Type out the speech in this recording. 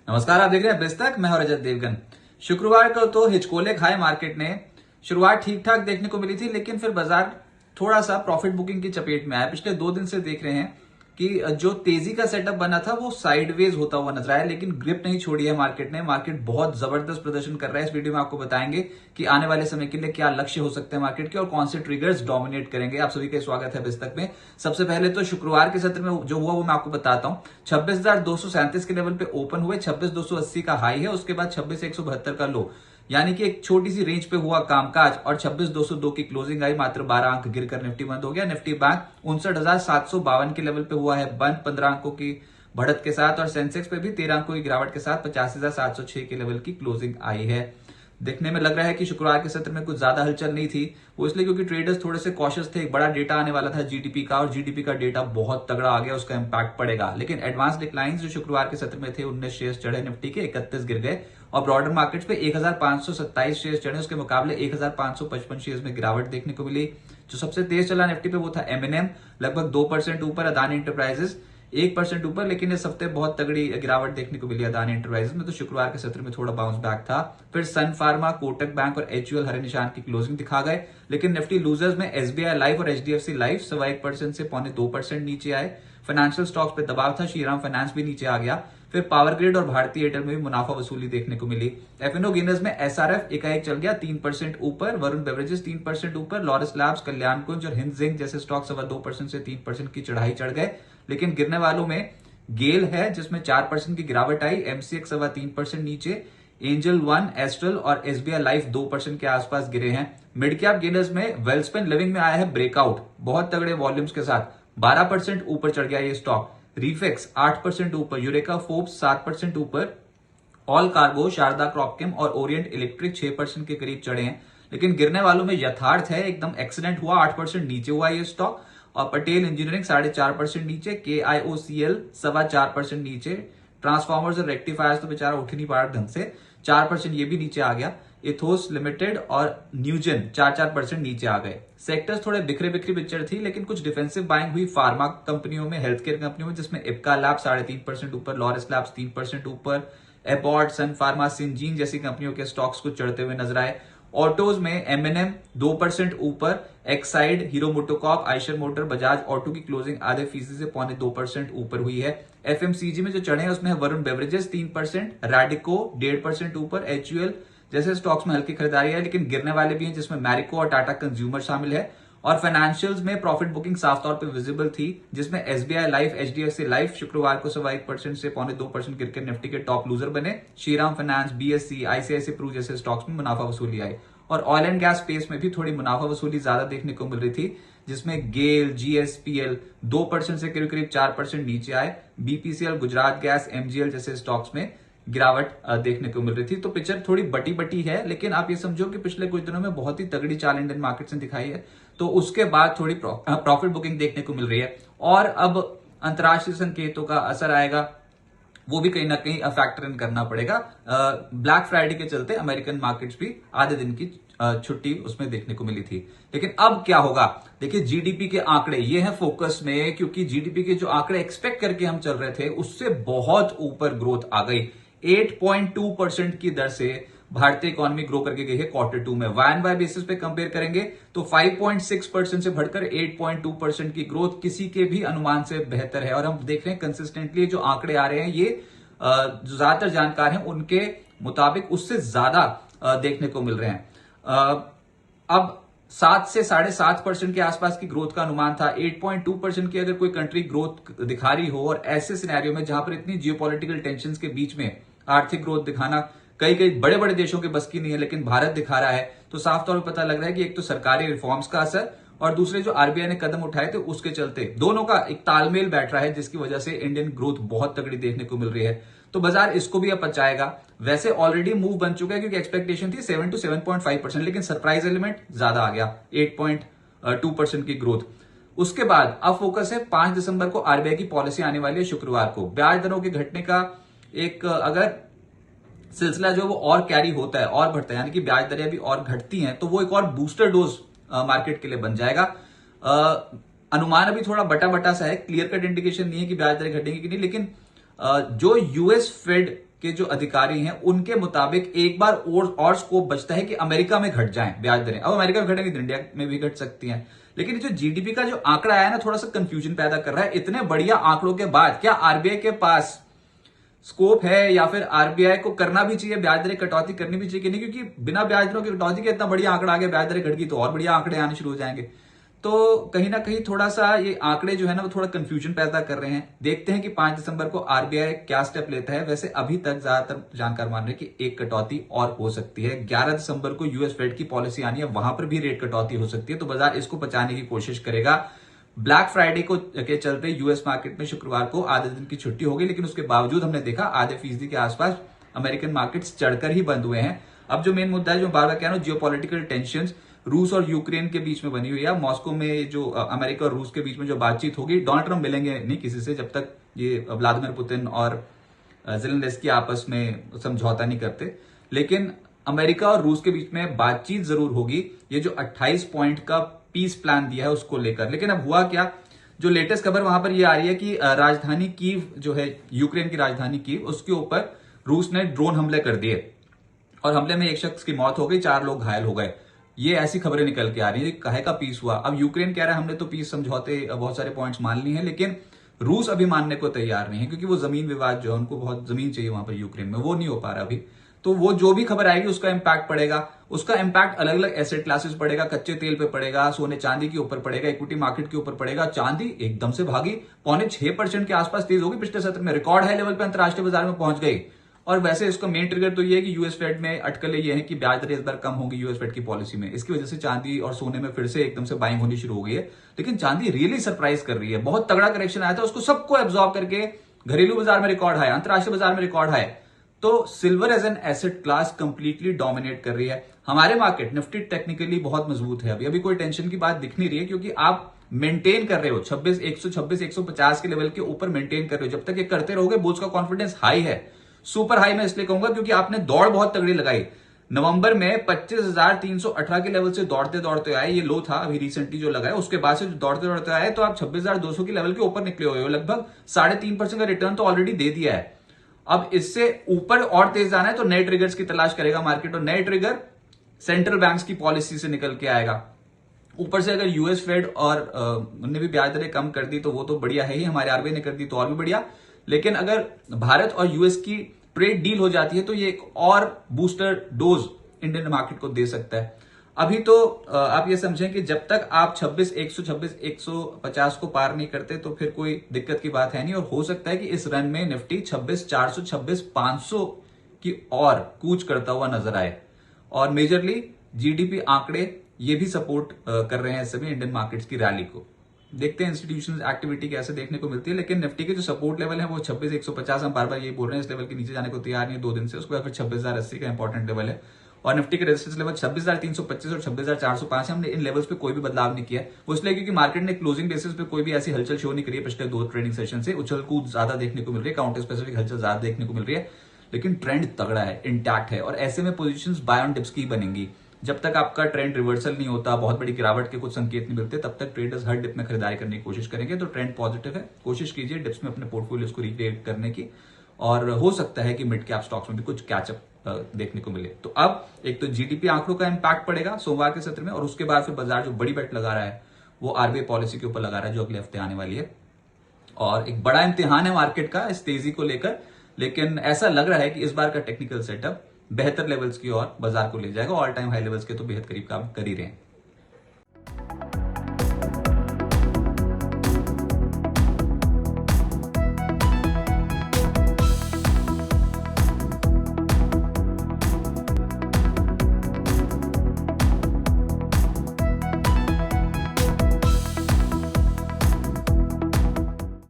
नमस्कार, आप देख रहे हैं बिस्तक। मैं हूं रजत देवगन। शुक्रवार को तो हिचकोले खाए मार्केट ने। शुरुआत ठीक ठाक देखने को मिली थी, लेकिन फिर बाजार थोड़ा सा प्रॉफिट बुकिंग की चपेट में आया। पिछले 2 दिन से देख रहे हैं कि जो तेजी का सेटअप बना था वो साइडवेज होता हुआ नजर आया, लेकिन ग्रिप नहीं छोड़ी है मार्केट ने। मार्केट बहुत जबरदस्त प्रदर्शन कर रहा है। इस वीडियो में आपको बताएंगे कि आने वाले समय के लिए क्या लक्ष्य हो सकते हैं मार्केट के और कौन से ट्रिगर्स डोमिनेट करेंगे। आप सभी का स्वागत है बिस्तक में। सबसे पहले तो शुक्रवार के सत्र में जो हुआ वो मैं आपको बताता हूं। 26,237 के लेवल पे ओपन हुए, 26,280 का हाई है, उसके बाद 26,172 का लो, यानी कि एक छोटी सी रेंज पे हुआ कामकाज और 26,202 की क्लोजिंग आई। मात्र 12 अंक गिरकर निफ्टी बंद हो गया। निफ्टी बैंक 59,752 के लेवल पे हुआ है बंद, 15 अंकों की बढ़त के साथ, और सेंसेक्स पे भी 13 अंकों की गिरावट के साथ 85,706 के लेवल की क्लोजिंग आई है। देखने में लग रहा है कि शुक्रवार के सत्र में कुछ ज्यादा हलचल नहीं थी। वो इसलिए क्योंकि ट्रेडर्स थोड़े से कॉशियस थे। एक बड़ा डेटा आने वाला था जीडीपी का, और जीडीपी का डेटा बहुत तगड़ा आ गया, उसका इंपैक्ट पड़ेगा। लेकिन एडवांस डिक्लाइंस जो शुक्रवार के सत्र में थे, 19 शेयर्स चढ़े निफ्टी के, 31 गिर गए। और ब्रॉडर मार्केट्स पे 1,527 शेयर्स चढ़े, उसके मुकाबले 1,555 शेयर्स में गिरावट देखने को मिली। जो सबसे तेज चला निफ्टी पे वो था एमएनएम, लगभग 2% ऊपर। अदानी इंटरप्राइजेस 1% ऊपर, लेकिन इस हफ्ते बहुत तगड़ी गिरावट देखने को मिली अदानी इंटरप्राइजेस में, तो शुक्रवार के सत्र में थोड़ा बाउंस बैक था। फिर सन फार्मा, कोटक बैंक और एचयूएल हरे निशान की क्लोजिंग दिखा गए। लेकिन निफ्टी लूजर्स में एसबीआई लाइफ और एचडीएफसी लाइफ 1.25% से 0.2% नीचे आए। फाइनेंशियल स्टॉक्स पे दबाव था, श्रीराम फाइनेंस भी नीचे आ गया। फिर पावर ग्रिड और भारतीय एयरटेल में भी मुनाफा वसूली देखने को मिली। एफएनओ गेनर्स में एसआरएफ एकाएक चल गया 3% ऊपर, वरुण बेवरेजेस 3% ऊपर, लॉरस लैब्स, कल्याण कुंज और हिंद जिंक जैसे स्टॉक 2.25% से 3% की चढ़ाई चढ़ गए। लेकिन गिरने वालों में गेल है, जिसमें 4% की गिरावट आई। एमसीएक्स 3% नीचे। एंजल वन, एस्ट्रल और एसबीआई लाइफ 2% के आसपास गिरे हैं। मिड कैप गेनर्स में वेल्सपेन लिविंग में आया है ब्रेकआउट, बहुत तगड़े वॉल्यूम्स के साथ 12% ऊपर चढ़ गया ये स्टॉक। रिफेक्स 8% ऊपर, यूरेका फोर्ब्स 7% ऊपर, ऑल कार्गो, शारदा क्रॉपकेम और ओरिएंट इलेक्ट्रिक 6% के करीब चढ़े हैं। लेकिन गिरने वालों में यथार्थ है, एकदम एक्सीडेंट हुआ, 8% नीचे हुआ ये स्टॉक। और पटेल इंजीनियरिंग 4.5% नीचे, केआईओसीएल 4.25% नीचे। ट्रांसफॉर्मर्स और रेक्टिफायर्स तो बेचारा उठ ही नहीं पा रहा ढंग से, 4% ये भी नीचे आ गया। इथोस लिमिटेड और न्यूजन 4% नीचे आ गए। सेक्टर्स थोड़े बिखरे बिखरी पिक्चर थी, लेकिन कुछ डिफेंसिव बाइंग हुई फार्मा कंपनियों में, हेल्थ केयर कंपनियों में, जिसमें इप्का लैब 3.5% ऊपर, लॉरस लैब्स 3% ऊपर, एबॉट, सन फार्मा, सिंजीन जैसी कंपनियों के स्टॉक्स को चढ़ते हुए नजर आए। ऑटोज में एमएनएम 2% ऊपर, Exide, hero MotoCorp, Eicher motor, Bajaj auto की क्लोजिंग आधे फीसदी से 0.2% ऊपर हुई है। एफएमसीजी में जो चढ़े हैं उसमें है वरुण बेवरेजेस 3%, रैडिको 1.5% ऊपर, एचयूएल जैसे स्टॉक्स में हल्की खरीदारी है, लेकिन गिरने वाले भी हैं, जिसमें मैरिको और टाटा कंज्यूमर शामिल है। और फाइनेंशियल्स में प्रॉफिट बुकिंग साफ तौर पे विजिबल थी, जिसमें एसबीआई लाइफ, एचडीएफसी लाइफ शुक्रवार को 1% से 0.2% गिरकर निफ्टी के टॉप लूजर बने। Shriram finance, BSC, ICICI Pru जैसे स्टॉक्स में मुनाफा वसूली आई। और ऑयल एंड गैस स्पेस में भी थोड़ी मुनाफा वसूली ज्यादा देखने को मिल रही थी, जिसमें गेल, जीएसपीएल 2% से करीब करीब 4% नीचे आए। बीपीसीएल, गुजरात गैस, एमजीएल जैसे स्टॉक्स में गिरावट देखने को मिल रही थी। तो पिक्चर थोड़ी बटी बटी है, लेकिन आप ये समझो कि पिछले कुछ दिनों में बहुत ही तगड़ी चाल इंडियन मार्केट्स ने दिखाई है, तो उसके बाद थोड़ी प्रॉफिट बुकिंग देखने को मिल रही है। और अब अंतर्राष्ट्रीय संकेतों का असर आएगा, वो भी कहीं ना कहीं फैक्टर इन करना पड़ेगा। ब्लैक फ्राइडे के चलते अमेरिकन मार्केट्स भी आधे दिन की छुट्टी उसमें देखने को मिली थी। लेकिन अब क्या होगा, देखिए जीडीपी के आंकड़े ये हैं फोकस में, क्योंकि जीडीपी के जो आंकड़े एक्सपेक्ट करके हम चल रहे थे उससे बहुत ऊपर ग्रोथ आ गई। 8.2% की दर से भारतीय इकोनॉमी ग्रो करके गई है Q2 में। वाई बेसिस पे कंपेयर करेंगे तो 5.6% से बढ़कर 8.2% की ग्रोथ किसी के भी अनुमान से बेहतर है। और हम देख रहे हैं कंसिस्टेंटली जो आंकड़े आ रहे हैं, ये जो ज्यादातर जानकार हैं उनके मुताबिक उससे ज्यादा देखने को मिल रहे हैं। अब 7 से 7.5% के आसपास की ग्रोथ का अनुमान था। 8.2% की अगर कोई कंट्री ग्रोथ दिखा रही हो, और ऐसे सिनेरियो में जहां पर इतनी जियोपॉलिटिकल टेंशंस के बीच में आर्थिक ग्रोथ दिखाना कई कई बड़े बड़े देशों के बस की नहीं है, लेकिन भारत दिखा रहा है, तो साफ तौर पर पता लग रहा है कि एक तो सरकारी रिफॉर्म्स का असर, और दूसरे जो आरबीआई ने कदम उठाए थे उसके चलते दोनों का एक तालमेल बैठ रहा है, जिसकी वजह से इंडियन ग्रोथ बहुत तगड़ी देखने को मिल रही है। तो बाजार इसको भी अब पचाएगा। वैसे ऑलरेडी मूव बन चुका है, क्योंकि एक्सपेक्टेशन थी 7 to 7.5%, लेकिन सरप्राइज एलिमेंट ज्यादा आ गया, 8.2% की ग्रोथ। उसके बाद अब फोकस है 5 दिसंबर को आरबीआई की पॉलिसी आने वाली है शुक्रवार को। ब्याज दरों के घटने का एक अगर सिलसिला जो वो और कैरी होता है और बढ़ता है, यानी कि ब्याज दरें भी और घटती हैं, तो वो एक और बूस्टर डोज मार्केट के लिए बन जाएगा। अनुमान अभी थोड़ा बटा बटा सा है, क्लियर कट इंडिकेशन नहीं है कि ब्याज दरें घटेंगी कि नहीं, लेकिन जो यूएस फेड के जो अधिकारी हैं उनके मुताबिक एक बार और स्कोप बचता है कि अमेरिका में घट जाएं ब्याज दरें। अब अमेरिका में घटेंगी तो इंडिया में भी घट सकती हैं। लेकिन जो जीडीपी का जो आंकड़ा आया ना, थोड़ा सा कंफ्यूजन पैदा कर रहा है। इतने बढ़िया आंकड़ों के बाद क्या आरबीआई के पास स्कोप है या फिर आरबीआई को करना भी चाहिए, ब्याज दरें कटौती करनी भी चाहिए कि नहीं? क्योंकि बिना ब्याज दरों की कटौती के इतना बढ़िया आंकड़ा आ गया, ब्याज दरें घट गई तो और बढ़िया आंकड़े आने शुरू हो जाएंगे। तो कहीं ना कहीं थोड़ा सा ये आंकड़े जो है ना वो थोड़ा कंफ्यूजन पैदा कर रहे हैं। देखते हैं कि 5 दिसंबर को आरबीआई क्या स्टेप लेता है। वैसे अभी तक ज्यादातर जानकार मान रहे हैं कि एक कटौती और हो सकती है। 11 दिसंबर को यूएस फेड की पॉलिसी आनी है, वहां पर भी रेट कटौती हो सकती है, तो बाजार इसको बचाने की कोशिश करेगा। ब्लैक फ्राइडे को के चलते यूएस मार्केट में शुक्रवार को आधे दिन की छुट्टी होगी, लेकिन उसके बावजूद हमने देखा आधे फीसदी के आसपास अमेरिकन मार्केट्स चढ़कर ही बंद हुए हैं। अब जो मेन मुद्दा है, जो बार बार कह रहा हूं, जियोपॉलिटिकल टेंशंस रूस और यूक्रेन के बीच में बनी हुई है। मॉस्को में जो अमेरिका और रूस के बीच में जो बातचीत होगी, डोनाल्ड ट्रंप मिलेंगे नहीं किसी से जब तक ये व्लादिमीर पुतिन और ज़ेलेंस्की आपस में समझौता नहीं करते। लेकिन अमेरिका और रूस के बीच में बातचीत जरूर होगी, ये जो 28 पॉइंट का पीस प्लान दिया है उसको लेकर। लेकिन अब हुआ क्या, जो लेटेस्ट खबर वहां पर यह आ रही है कि राजधानी कीव जो है, यूक्रेन की राजधानी कीव, उसके ऊपर रूस ने ड्रोन हमले कर दिए और हमले में एक शख्स की मौत हो गई, 4 लोग घायल हो गए। ये ऐसी खबरें निकल के आ रही है। काहे का पीस हुआ? अब यूक्रेन कह रहा है हमने तो पीस समझौते बहुत सारे पॉइंट्स मान लिए हैं, लेकिन रूस अभी मानने को तैयार नहीं है, क्योंकि वो जमीन विवाद जो है, उनको बहुत जमीन चाहिए वहां पर यूक्रेन में, वो नहीं हो पा रहा अभी। तो वो जो भी खबर आएगी उसका इंपैक्ट पड़ेगा। उसका इंपैक्ट अलग अलग एसेट क्लासेस पड़ेगा, कच्चे तेल पे पड़ेगा, सोने चांदी के ऊपर पड़ेगा, इक्विटी मार्केट के ऊपर पड़ेगा। चांदी एकदम से भागी, 5.25% के आसपास तेज होगी, पिछले सत्र में रिकॉर्ड हाई लेवल पे अंतरराष्ट्रीय बाजार में पहुंच गई। और वैसे इसका मेन ट्रिगर तो ये है कि यूएस फेड में अटकलें ये है कि ब्याज दरें इस बार कम होगी यूएस फेड की पॉलिसी में। इसकी वजह से चांदी और सोने में फिर से एकदम से बाइंग होनी शुरू हो गई है। लेकिन चांदी रियली सरप्राइज कर रही है। बहुत तगड़ा करेक्शन आया था, उसको सबको एब्जॉर्ब करके घरेलू बाजार में रिकॉर्ड हाई, अंतरराष्ट्रीय बाजार में रिकॉर्ड हाई। तो silver as an asset class completely dominate कर रही है। हमारे मार्केट निफ्टी टेक्निकली बहुत मजबूत है, अभी कोई टेंशन की बात दिख नहीं रही है, क्योंकि आप मेंटेन कर रहे हो 150 के लेवल के ऊपर मेंटेन कर रहे हो। जब तक ये करते रहोगे, बुल्स का कॉन्फिडेंस हाई है, सुपर हाई मैं इसलिए कहूंगा क्योंकि आपने दौड़ बहुत तगड़ी लगाई। नवंबर में 25,318 के लेवल से दौड़ते दौड़ते आए, ये लो था अभी रिसेंटली जो लगाया, उसके बाद से जो दौड़ते दौड़ते आए तो आप 26,200 के लेवल के ऊपर निकले हुए हो। लगभग 3.5% का रिटर्न तो ऑलरेडी दे दिया है। अब इससे ऊपर और तेज जाना है तो नए ट्रिगर्स की तलाश करेगा मार्केट, और नए ट्रिगर सेंट्रल बैंक्स की पॉलिसी से निकल के आएगा। ऊपर से अगर यूएस फेड और उन्होंने भी ब्याज दरें कम कर दी तो वो तो बढ़िया है ही, हमारे आरबीआई ने कर दी तो और भी बढ़िया। लेकिन अगर भारत और यूएस की ट्रेड डील हो जाती है तो ये एक और बूस्टर डोज इंडियन मार्केट को दे सकता है। अभी तो आप ये समझें कि जब तक आप 150 को पार नहीं करते तो फिर कोई दिक्कत की बात है नहीं, और हो सकता है कि इस रन में निफ्टी 26,400 26,500 की और कूच करता हुआ नजर आए। और मेजरली जीडीपी आंकड़े ये भी सपोर्ट कर रहे हैं इस समय इंडियन मार्केट्स की रैली को। देखते हैं इंस्टीट्यूशनल एक्टिविटी कैसे देखने को मिलती है। लेकिन निफ्टी के जो सपोर्ट लेवल है वो 26,150, हम बार बार ये बोल रहे हैं, इस लेवल के नीचे जाने को तैयार नहीं है 2 दिन से। उसके बाद फिर 26,080 का इंपॉर्टेंट लेवल है, और निफ्टी के रेजिस्टेंस लेवल 26,325 और 26,405 है। हमने इन लेवल्स पे कोई भी बदलाव नहीं किया है, वो इसलिए क्योंकि मार्केट ने क्लोजिंग बेसिस पे कोई भी ऐसी हलचल शो नहीं करी है। पिछले 2 ट्रेडिंग सेशन से उछल कूद ज्यादा देखने को मिल रही है, काउंटर स्पेसिफिक हलचल ज्यादा देखने को मिल रही है, लेकिन ट्रेंड तगड़ा है, इंटैक्ट है। और ऐसे में पोजीशंस बाय ऑन डिप्स की बनेंगी। जब तक आपका ट्रेंड रिवर्सल नहीं होता, बहुत बड़ी गिरावट के कुछ संकेत नहीं मिलते, तब तक ट्रेडर्स हर डिप में खरीदारी करने की कोशिश करेंगे। तो ट्रेंड पॉजिटिव है, कोशिश कीजिए डिप्स में अपने पोर्टफोलियोज को रिक्रिएट करने की, और हो सकता है कि मिड कैप स्टॉक्स में भी कुछ कैचअप देखने को मिले। तो अब एक तो जीडीपी आंकड़ों का इंपैक्ट पड़ेगा सोमवार के सत्र में, और उसके बाद फिर बाजार जो बड़ी बेट लगा रहा है वो आरबीआई पॉलिसी के ऊपर लगा रहा है जो अगले हफ्ते आने वाली है। और एक बड़ा इम्तिहान है मार्केट का इस तेजी को लेकर, लेकिन ऐसा लग रहा है कि इस बार का टेक्निकल सेटअप बेहतर लेवल्स की ओर बाजार को ले जाएगा। ऑल टाइम हाई लेवल्स के तो बेहद करीब काम कर ही रहे हैं।